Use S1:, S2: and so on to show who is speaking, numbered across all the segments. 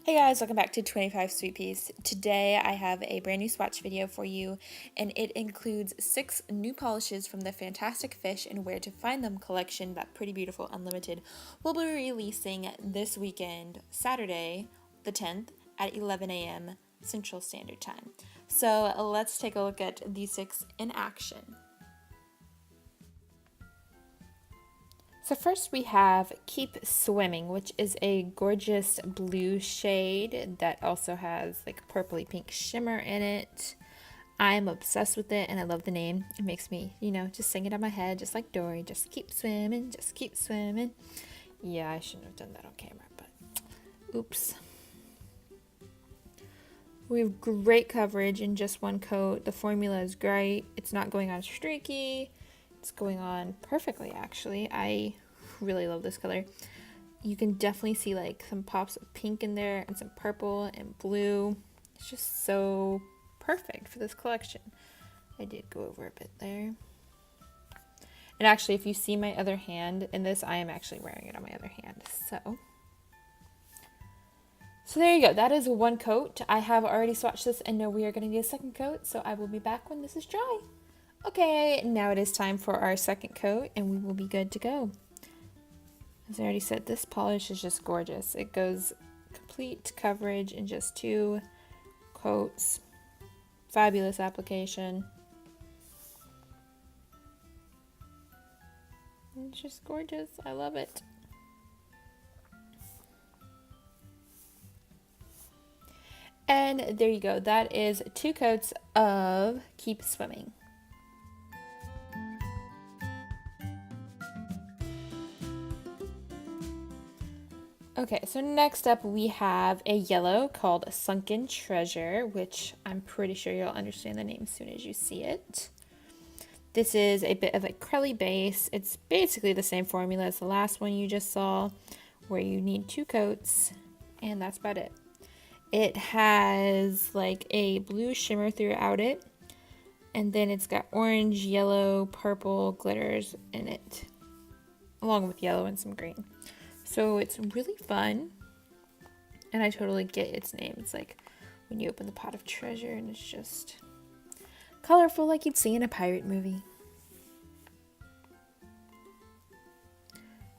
S1: Hey guys, welcome back to 25 Sweetpeas. Today I have a brand new swatch video for you, and it includes 6 new polishes from the Fantastic Fish and Where to Find Them collection that Pretty Beautiful Unlimited will be releasing this weekend, Saturday the 10th at 11 a.m. Central Standard Time. So let's take a look at these 6 in action. So first we have Keep Swimming, which is a gorgeous blue shade that also has like purpley pink shimmer in it. I'm obsessed with it and I love the name. It makes me, just sing it in my head just like Dory. Just keep swimming, just keep swimming. Yeah, I shouldn't have done that on camera, but oops. We have great coverage in just one coat. The formula is great. It's not going on streaky. It's going on perfectly, actually. I really love this color. You can definitely see like some pops of pink in there and some purple and blue. It's just so perfect for this collection. I did go over a bit there. And actually, if you see my other hand in this, I am actually wearing it on my other hand. So there you go. That is one coat. I have already swatched this and know we are going to need a second coat, so I will be back when this is dry. Okay, now it is time for our second coat and we will be good to go. As I already said, this polish is just gorgeous. It goes complete coverage in just 2 coats. Fabulous application. It's just gorgeous. I love it. And there you go. That is 2 coats of Keep Swimming. Okay, so next up we have a yellow called Sunken Treasure, which I'm pretty sure you'll understand the name as soon as you see it. This is a bit of a crelly base. It's basically the same formula as the last one you just saw, where you need 2 coats, and that's about it. It has like a blue shimmer throughout it, and then it's got orange, yellow, purple glitters in it, along with yellow and some green. So it's really fun, and I totally get its name. It's like when you open the pot of treasure and it's just colorful like you'd see in a pirate movie.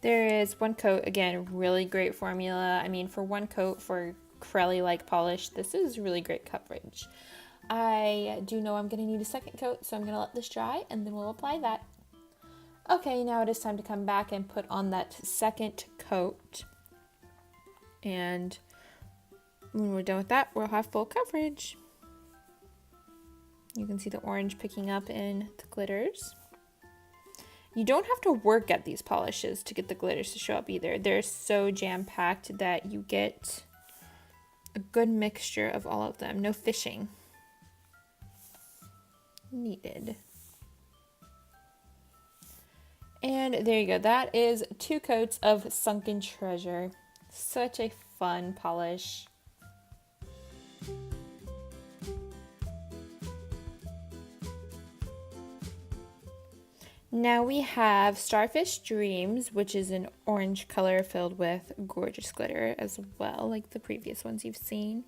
S1: There is 1 coat, again, really great formula. I mean, for 1 coat for crelly-like polish, this is really great coverage. I do know I'm going to need a second coat, so I'm going to let this dry and then we'll apply that. Okay, now it is time to come back and put on that second coat. And when we're done with that, we'll have full coverage. You can see the orange picking up in the glitters. You don't have to work at these polishes to get the glitters to show up either. They're so jam-packed that you get a good mixture of all of them. No fishing needed. And there you go. That is 2 coats of Sunken Treasure. Such a fun polish. Now we have Starfish Dreams, which is an orange color filled with gorgeous glitter as well, like the previous ones you've seen.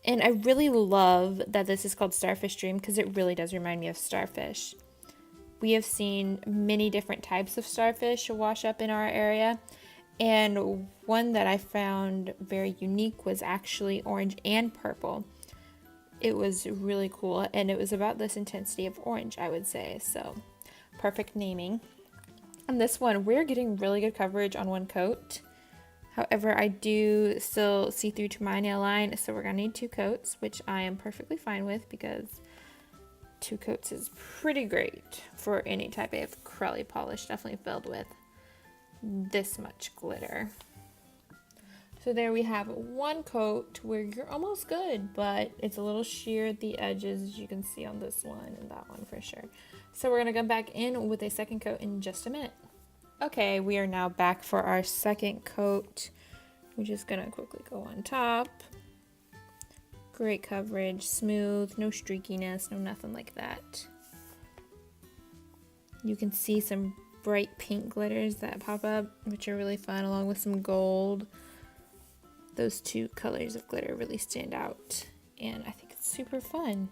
S1: And I really love that this is called Starfish Dream because it really does remind me of starfish. We have seen many different types of starfish wash up in our area, and one that I found very unique was actually orange and purple. It was really cool, and it was about this intensity of orange, I would say, so perfect naming. On this one, we're getting really good coverage on 1 coat. However, I do still see through to my nail line, so we're going to need 2 coats, which I am perfectly fine with because 2 coats is pretty great for any type of crelly polish, definitely filled with this much glitter. So there we have 1 coat where you're almost good, but it's a little sheer at the edges, as you can see on this one and that one for sure. So we're going to come back in with a second coat in just a minute. Okay, we are now back for our second coat. We're just going to quickly go on top. Great coverage, smooth, no streakiness, no nothing like that. You can see some bright pink glitters that pop up, which are really fun, along with some gold. those two colors of glitter really stand out, and I think it's super fun.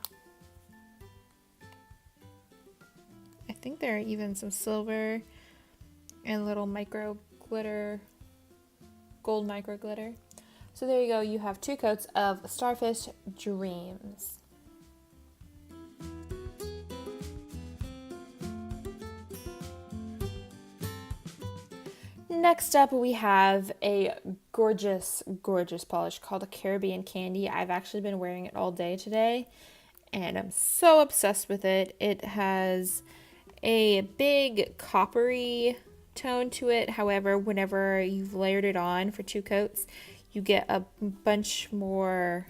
S1: I think there are even some silver and little micro glitter, gold micro glitter. So there you go, you have 2 coats of Starfish Dreams. Next up, we have a gorgeous, gorgeous polish called a Caribbean Candy. I've actually been wearing it all day today, and I'm so obsessed with it. It has a big coppery tone to it. However, whenever you've layered it on for 2 coats, you get a bunch more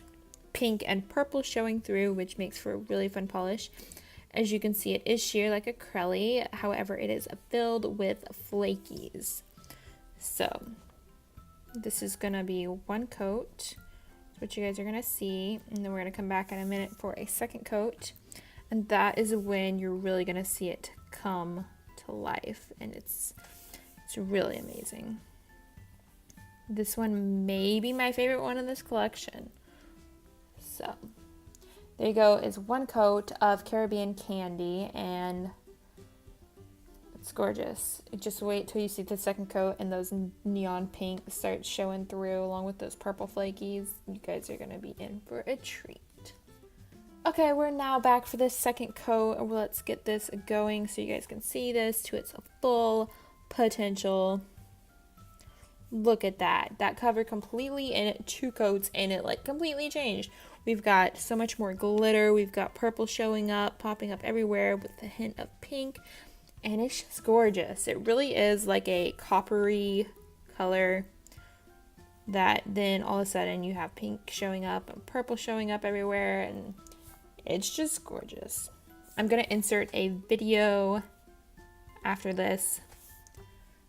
S1: pink and purple showing through, which makes for a really fun polish. As you can see, it is sheer like acrylic. However, it is filled with flakies. So this is gonna be 1 coat. That's what you guys are gonna see, and then we're gonna come back in a minute for a 2nd coat, and that is when you're really gonna see it come to life, and it's really amazing. This one may be my favorite one in this collection. So there you go, is 1 coat of Caribbean Candy, and it's gorgeous. Just wait till you see the 2nd coat and those neon pink start showing through along with those purple flakies. You guys are gonna be in for a treat. Okay, we're now back for this 2nd coat. Let's get this going so you guys can see this to its full potential. Look at that. That cover completely in 2 coats, and it like completely changed. We've got so much more glitter. We've got purple showing up, popping up everywhere with a hint of pink. And it's just gorgeous. It really is like a coppery color that then all of a sudden you have pink showing up and purple showing up everywhere, and it's just gorgeous. I'm going to insert a video after this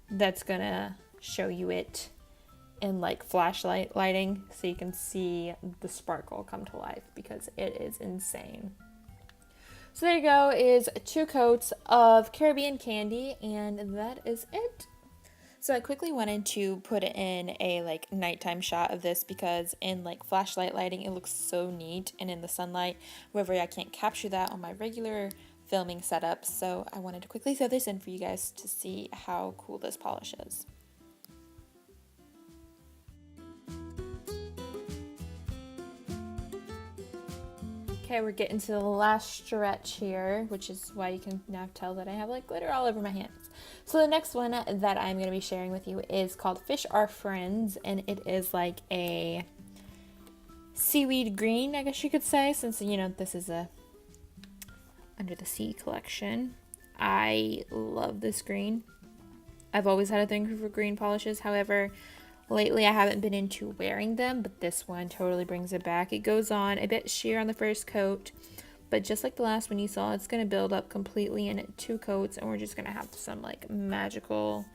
S1: that's going to show you it in like flashlight lighting so you can see the sparkle come to life because it is insane. So there you go, is 2 coats of Caribbean Candy, and that is it. So I quickly wanted to put in a like nighttime shot of this because in like flashlight lighting it looks so neat, and in the sunlight, however, I can't capture that on my regular filming setup, so I wanted to quickly throw this in for you guys to see how cool this polish is. Okay, we're getting to the last stretch here, which is why you can now tell that I have like glitter all over my hands. So the next one that I'm going to be sharing with you is called Fish Are Friends, and it is like a seaweed green, I guess you could say, since, you know, this is a Under the Sea collection. I love this green. I've always had a thing for green polishes, however, lately I haven't been into wearing them, but this one totally brings it back. It goes on a bit sheer on the 1st coat, but just like the last one you saw, it's going to build up completely in 2 coats, and we're just going to have some like magical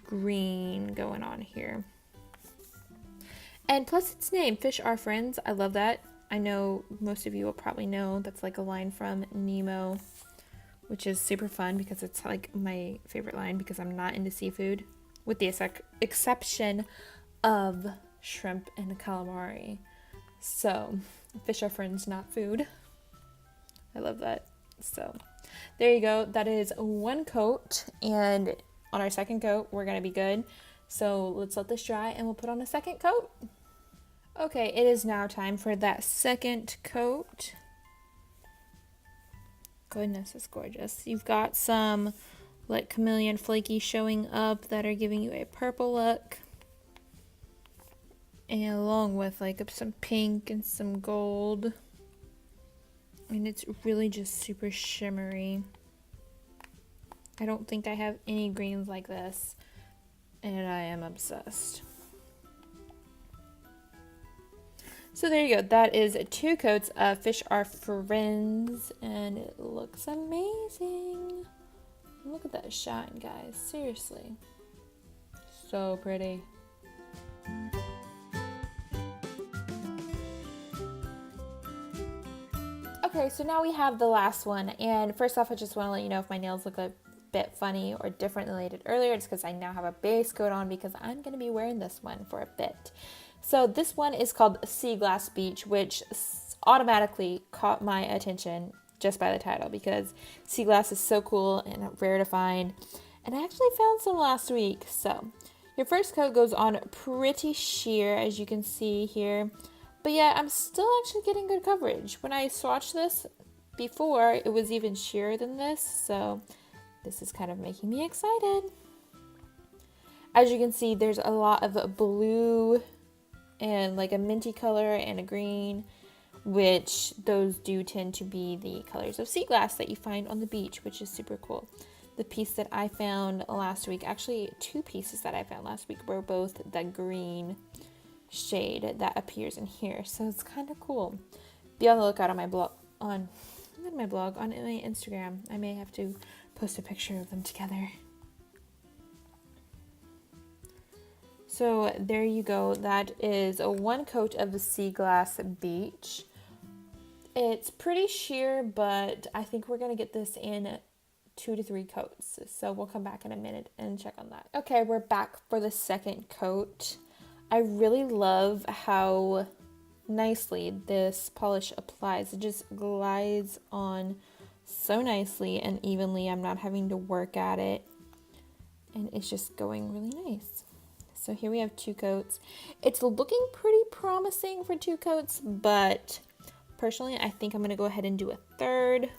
S1: green going on here. And plus its name, Fish Are Friends. I love that. I know most of you will probably know that's like a line from Nemo, which is super fun because it's like my favorite line because I'm not into seafood, with the exception of shrimp and calamari. So, fish are friends, not food. I love that. So, there you go. That is 1 coat, and on our 2nd coat, we're going to be good. So, let's let this dry, and we'll put on a 2nd coat. Okay, it is now time for that 2nd coat. Goodness, it's gorgeous. You've got some like chameleon flaky showing up that are giving you a purple look, and along with like some pink and some gold, and it's really just super shimmery. I don't think I have any greens like this, and I am obsessed. So there you go, that is 2 coats of Fish Are Friends, and it looks amazing. Look at that shine, guys. Seriously. So pretty. Okay, so now we have the last one. And first off, I just want to let you know if my nails look a bit funny or different than they did earlier. It's because I now have a base coat on because I'm going to be wearing this one for a bit. So this one is called Sea Glass Beach, which automatically caught my attention just by the title because sea glass is so cool and rare to find. And I actually found some last week. So your first coat goes on pretty sheer, as you can see here. But yeah, I'm still actually getting good coverage. When I swatched this before, it was even sheerer than this. So this is kind of making me excited. As you can see, there's a lot of blue and like a minty color and a green, which those do tend to be the colors of sea glass that you find on the beach, which is super cool. The piece that I found last week, actually 2 pieces that I found last week, were both the green shade that appears in here. So it's kind of cool. Be on the lookout on my blog, on my Instagram. I may have to post a picture of them together. So there you go. That is a 1 coat of the Sea Glass Beach. It's pretty sheer, but I think we're going to get this in 2 to 3 coats. So we'll come back in a minute and check on that. Okay, we're back for the second coat. I really love how nicely this polish applies. It just glides on so nicely and evenly. I'm not having to work at it. And it's just going really nice. So here we have 2 coats. It's looking pretty promising for 2 coats, but personally, I think I'm going to go ahead and do a third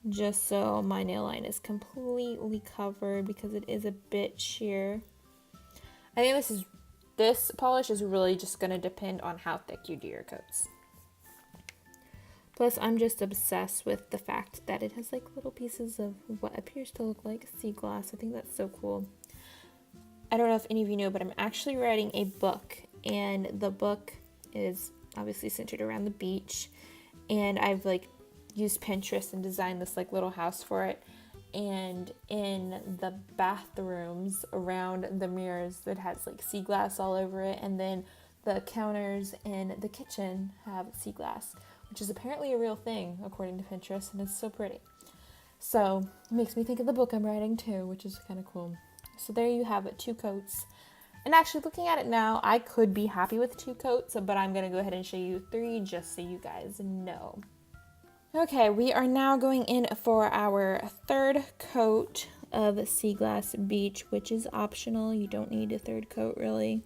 S1: just so my nail line is completely covered because it is a bit sheer. I think this polish is really just going to depend on how thick you do your coats. Plus, I'm just obsessed with the fact that it has like little pieces of what appears to look like sea glass. I think that's so cool. I don't know if any of you know, but I'm actually writing a book, and the book is obviously centered around the beach, and I've like used Pinterest and designed this like little house for it, and in the bathrooms around the mirrors it has like sea glass all over it, and then the counters in the kitchen have sea glass, which is apparently a real thing according to Pinterest, and it's so pretty. So it makes me think of the book I'm writing too, which is kind of cool. So there you have it, 2 coats. And actually looking at it now, I could be happy with 2 coats, but I'm going to go ahead and show you 3 just so you guys know. Okay, we are now going in for our third coat of Sea Glass Beach, which is optional. You don't need a third coat really.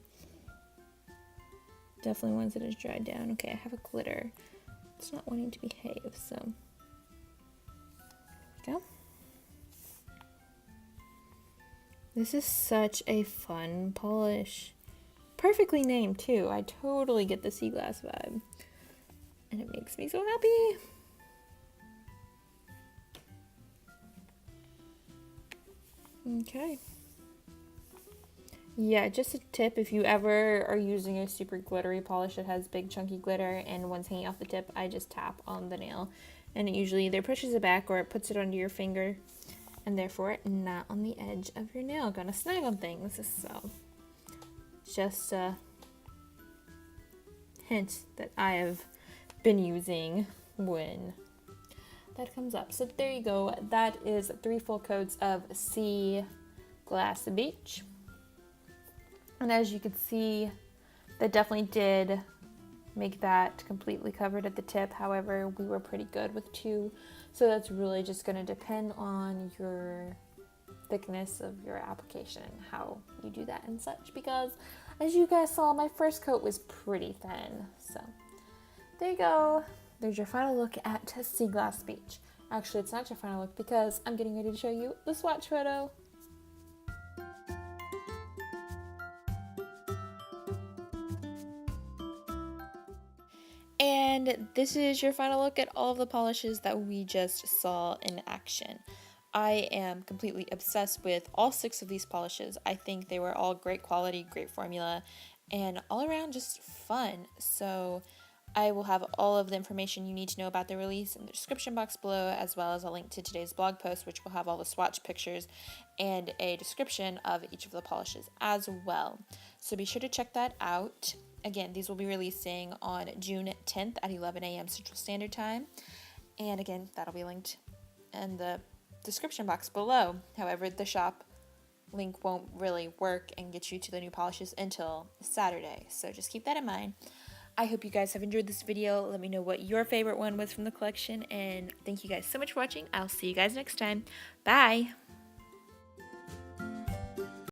S1: Definitely once it is dried down. Okay, I have a glitter. It's not wanting to behave, so there we go. This is such a fun polish. Perfectly named too. I totally get the sea glass vibe. And it makes me so happy. Okay. Yeah, just a tip, if you ever are using a super glittery polish that has big chunky glitter and one's hanging off the tip, I just tap on the nail. And it usually either pushes it back or it puts it under your finger. And therefore not on the edge of your nail. Gonna snag on things. So just a hint that I have been using when that comes up. So there you go. That is 3 full coats of Sea Glass Beach. And as you can see, that definitely did make that completely covered at the tip. However, we were pretty good with 2. So that's really just going to depend on your thickness of your application, how you do that and such, because as you guys saw, my first coat was pretty thin. So there you go. There's your final look at Sea Glass Beach. Actually, it's not your final look because I'm getting ready to show you the swatch photo. And this is your final look at all of the polishes that we just saw in action. I am completely obsessed with all 6 of these polishes. I think they were all great quality, great formula, and all around just fun. So I will have all of the information you need to know about the release in the description box below, as well as a link to today's blog post, which will have all the swatch pictures and a description of each of the polishes as well. So be sure to check that out. Again, these will be releasing on June 10th at 11 a.m. Central Standard Time. And again, that'll be linked in the description box below. However, the shop link won't really work and get you to the new polishes until Saturday. So just keep that in mind. I hope you guys have enjoyed this video. Let me know what your favorite one was from the collection, and thank you guys so much for watching. I'll see you guys next time. Bye!